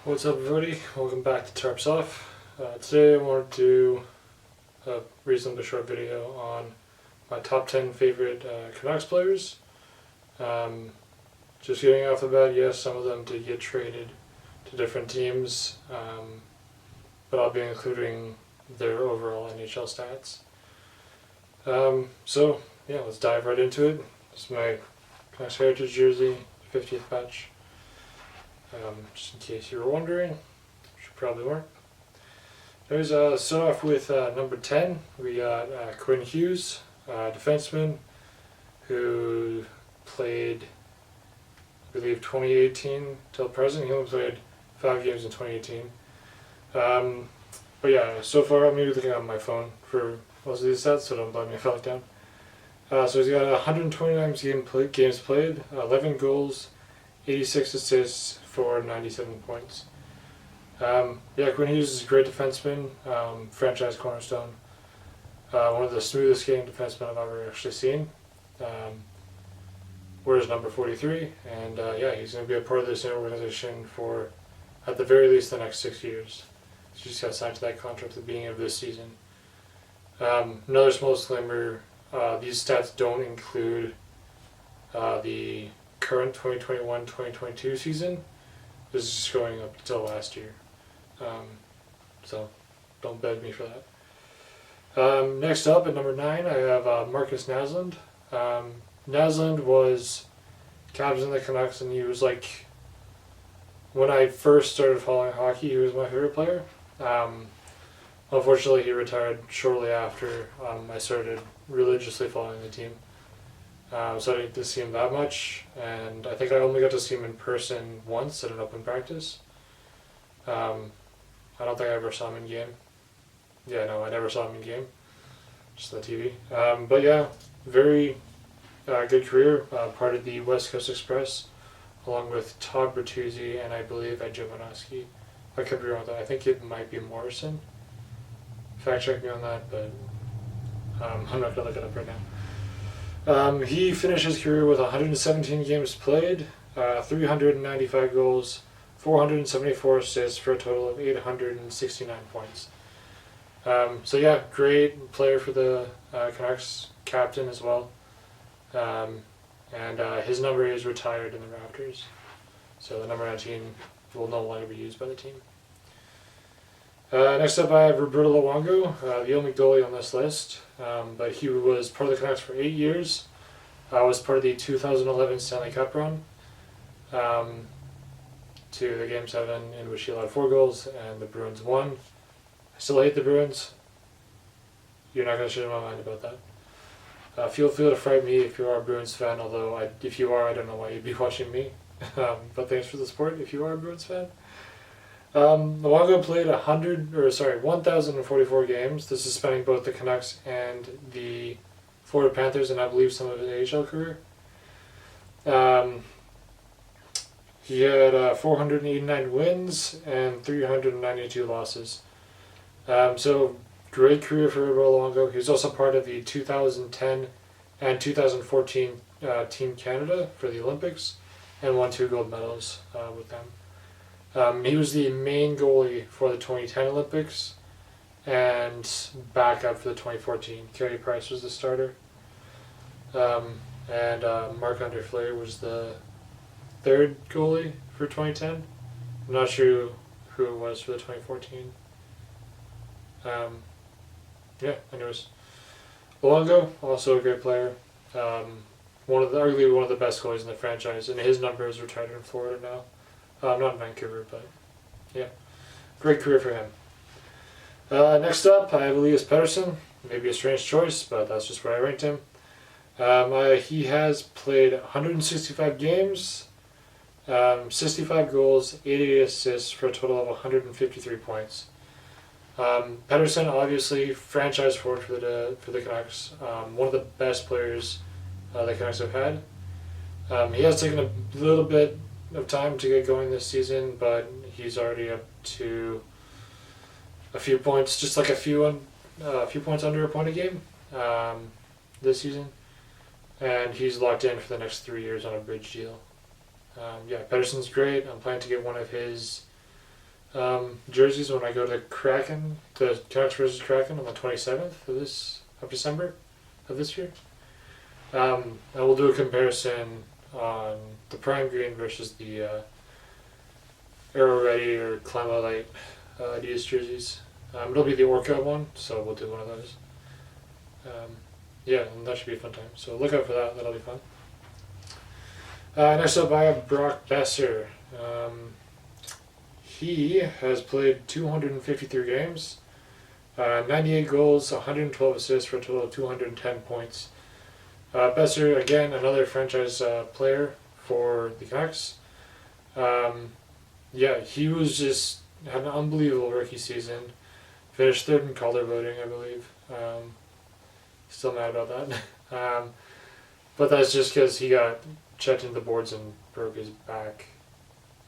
What's up, everybody? Welcome back to Tarps Off. Today I wanted to do a reasonably short video on my top 10 favorite Canucks players. Just getting off the bat, yes, some of them did get traded to different teams, but I'll be including their overall NHL stats. Let's dive right into it. This is my Canucks Heritage jersey, 50th patch. Just in case you were wondering, which you probably weren't. Let's start off with number 10. We got Quinn Hughes, defenseman, who played, I believe, 2018 till present. He only played 5 games in 2018. So far I'm looking at my phone for most of these stats, so don't let me fall down. So he's got 129 games played, 11 goals, 86 assists for 97 points. Quinn Hughes is a great defenseman, franchise cornerstone. One of the smoothest skating defensemen I've ever actually seen. Wears number 43, and he's going to be a part of this organization for, at the very least, the next 6 years. He just got signed to that contract at the beginning of this season. Another small disclaimer, these stats don't include the current 2021-2022 season. This is just going up until last year. So don't beg me for that. Next up at number 9, I have Marcus Naslund. Naslund was captain of the Canucks, and he was like, when I first started following hockey, he was my favorite player. Unfortunately, he retired shortly after I started religiously following the team. So I didn't get to see him that much, and I think I only got to see him in person once at an open practice. I don't think I ever saw him in game. I never saw him in game, just on the TV. Very good career, part of the West Coast Express, along with Todd Bertuzzi and I believe Ed Jovanovski. I could be wrong with that. I think it might be Morrison. Fact check me on that, but I'm not going to look it up right now. He finished his career with 117 games played, 395 goals, 474 assists for a total of 869 points. Great player for the Canucks, captain as well. His number is retired in the rafters. So the number 19 will no longer be used by the team. Next up I have Roberto Luongo, the only goalie on this list, but he was part of the Canucks for 8 years. Was part of the 2011 Stanley Cup run to the Game 7 in which he allowed 4 goals and the Bruins won. I still hate the Bruins. You're not going to change my mind about that. Feel free to fight me if you are a Bruins fan, although if you are, I don't know why you'd be watching me. But thanks for the support if you are a Bruins fan. Luongo played 1,044 games. This is spanning both the Canucks and the Florida Panthers, and I believe some of his AHL career. He had 489 wins and 392 losses. Great career for Roberto Luongo. He was also part of the 2010 and 2014 Team Canada for the Olympics and won 2 gold medals with them. He was the main goalie for the 2010 Olympics and backup for the 2014. Carey Price was the starter. Marc-Andre Fleury was the 3rd goalie for 2010. I'm not sure who it was for the 2014. Anyways. Luongo, also a great player. Arguably one of the best goalies in the franchise, and his number is retired in Florida now. Not in Vancouver, but great career for him. Next up, I have Elias Pettersson. Maybe a strange choice, but that's just where I ranked him. He has played 165 games, 65 goals, 88 assists for a total of 153 points. Pettersson, obviously, franchise forward for the Canucks. One of the best players the Canucks have had. He has taken a little bit of time to get going this season, but he's already up to a few points, just like a few points under a point a game this season, and he's locked in for the next 3 years on a bridge deal. Pettersson's great. I'm planning to get one of his jerseys when I go to Kraken, the Canucks versus Kraken on the 27th of December of this year. And we'll do a comparison on the Prime Green versus the Aero Ready or Clima Light Adidas jerseys. It'll be the Orca one, so we'll do one of those. Yeah, and that should be a fun time. So look out for that. That'll be fun. Next up, I have Brock Besser. He has played 253 games, 98 goals, 112 assists for a total of 210 points. Besser, again, another franchise player for the Canucks. Yeah, he was just had an unbelievable rookie season. Finished third in Calder voting, I believe. Still mad about that. But that's just because he got checked into the boards and broke his back.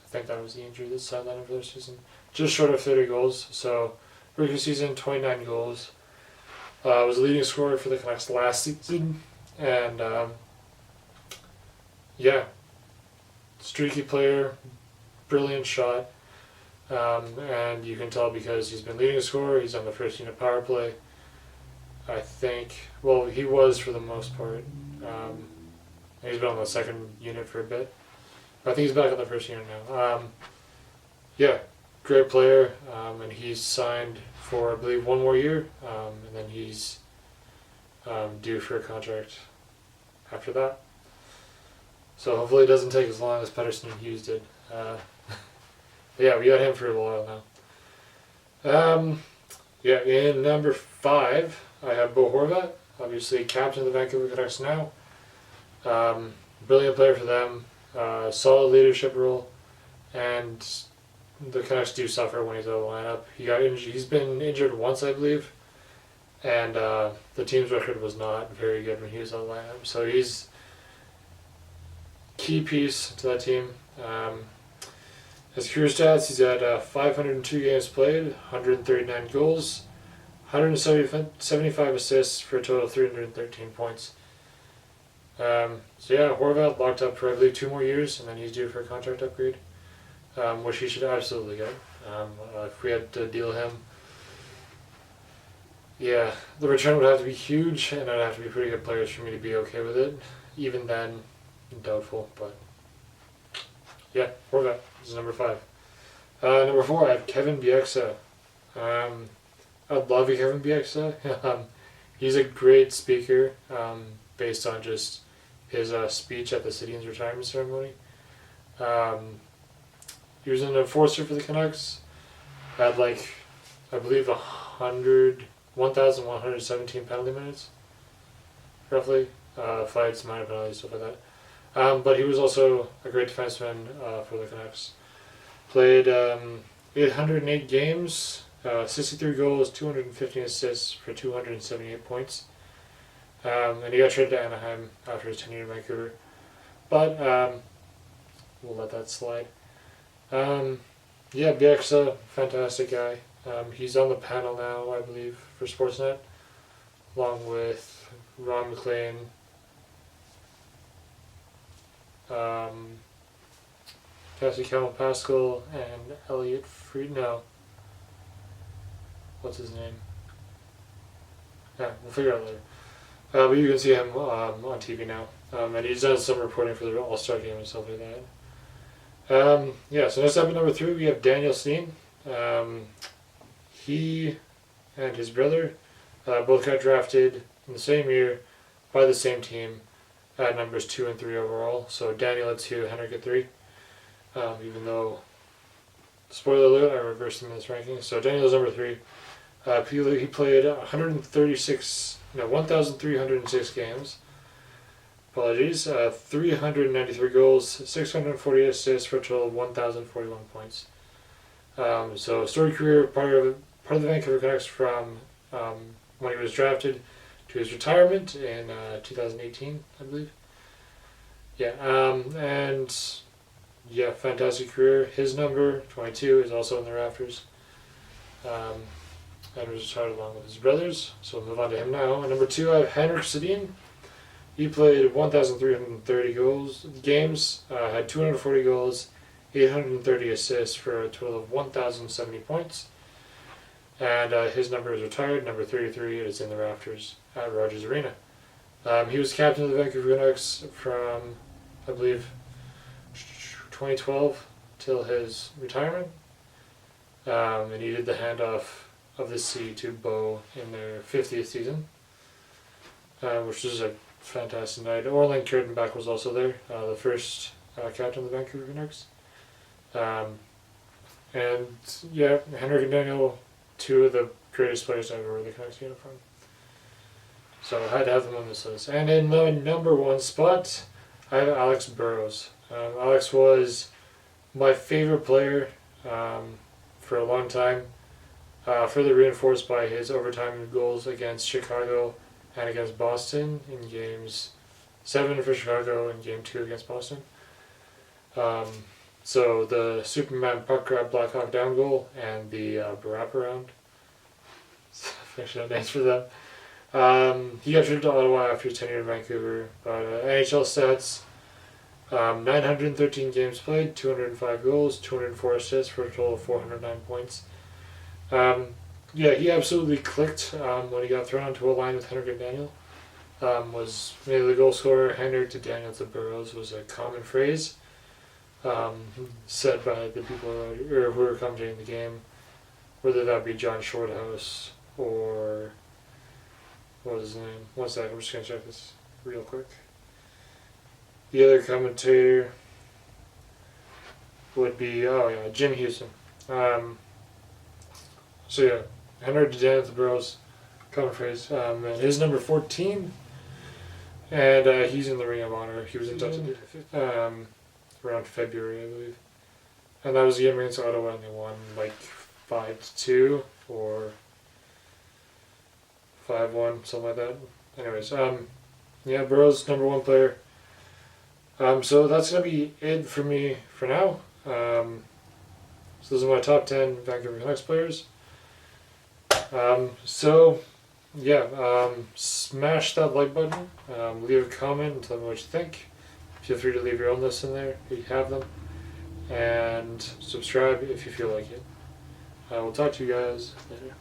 I think that was the injury that sidelined him for the season. Just short of 30 goals. So, rookie season, 29 goals. Was the leading scorer for the Canucks last season. And, yeah, streaky player, brilliant shot. And you can tell because he's been leading scorer, he's on the first unit power play. I think, well, he was for the most part. He's been on the second unit for a bit. I think he's back on the first unit now. Yeah, great player. And he's signed for, I believe, one more year. And then he's due for a contract after that. So hopefully it doesn't take as long as Pettersson and Hughes did. Yeah, we got him for a while now. Yeah, in number 5, I have Bo Horvat, obviously captain of the Vancouver Canucks now. Brilliant player for them, solid leadership role, and the Canucks do suffer when he's out of the lineup. He got injured. He's been injured once, I believe, and the team's record was not very good when he was out of the lineup. So he's key piece to that team. His career stats, he's had 502 games played, 139 goals, 175 assists for a total of 313 points. So yeah, Horvat locked up for I believe 2 more years, and then he's due for a contract upgrade, which he should absolutely get. If we had to deal him, yeah, the return would have to be huge, and I'd have to be pretty good players for me to be okay with it. Even then, doubtful, but yeah, Horvat is number 5. Number 4, I have Kevin Bieksa. I love Kevin Bieksa. He's a great speaker, based on just his speech at the Citians retirement ceremony. He was an enforcer for the Canucks. Had I believe 1,117 penalty minutes, roughly. Fights, minor penalties, stuff like that. But he was also a great defenseman for the Canucks. Played 808 games, 63 goals, 215 assists for 278 points. And he got traded to Anaheim after his tenure in Vancouver. But we'll let that slide. Yeah, Bieksa, fantastic guy. He's on the panel now, I believe, for Sportsnet, along with Ron McLean, Cassie Pascal, and Elliot Fried. No. What's his name? Yeah, we'll figure it out later. But you can see him on TV now. And he's done some reporting for the All-Star game and stuff like that. Yeah, so next up at number 3, we have Daniel Steen. He and his brother both got drafted in the same year by the same team at numbers 2 and 3 overall. So Daniel at 2, Henrik at 3. Even though, spoiler alert, I reversed him in this ranking. So Daniel's number 3. He played 1,306 games. Apologies. 393 goals, 640 assists for a total of 1,041 points. So storied career, part of the Vancouver Canucks from when he was drafted to his retirement in 2018, I believe. Yeah, and yeah, fantastic career. His number 22 is also in the rafters. And was retired along with his brothers. So we'll move on to him now. And number 2, I have Henrik Sedin. He played 1,330 games, had 240 goals, 830 assists for a total of 1,070 points. And his number is retired. Number 33 is in the rafters at Rogers Arena. He was captain of the Vancouver Canucks from, I believe, 2012 till his retirement. And he did the handoff of the C to Bo in their 50th season, which was a fantastic night. Orland Kurtenbach was also there, the first captain of the Vancouver Canucks. And yeah, Henrik and Daniel, two of the greatest players to ever wear the Canucks uniform. So I had to have them on this list. And in the number one spot, I have Alex Burrows. Alex was my favorite player for a long time, further reinforced by his overtime goals against Chicago and against Boston in games 7 for Chicago and game 2 against Boston. So the Superman puck grab Blackhawk down goal and the wraparound. Fictional names for them. He got traded to Ottawa after his tenure in Vancouver. But NHL stats, 913 games played, 205 goals, 204 assists for a total of 409 points. Yeah, he absolutely clicked when he got thrown onto a line with Henrik and Daniel. Was maybe the goal scorer, Henrik to Daniel to Burrows was a common phrase said by the people who were commentating the game, whether that be John Shorthouse or what was his name? One sec, I'm just gonna check this real quick. The other commentator would be Jim Houston. So yeah, Henrik to Daniel to Burrows, common phrase. And his number 14, and he's in the Ring of Honor. He was inducted around February, I believe. And that was the game against Ottawa, and they won like 5-2 or 5-1, something like that. Anyways, yeah, Burrows, number one player. So that's going to be it for me for now. So those are my top 10 Vancouver Canucks players. So, yeah, smash that like button, leave a comment and tell me what you think. Feel free to leave your own lists in there if you have them. And subscribe if you feel like it. I will talk to you guys later.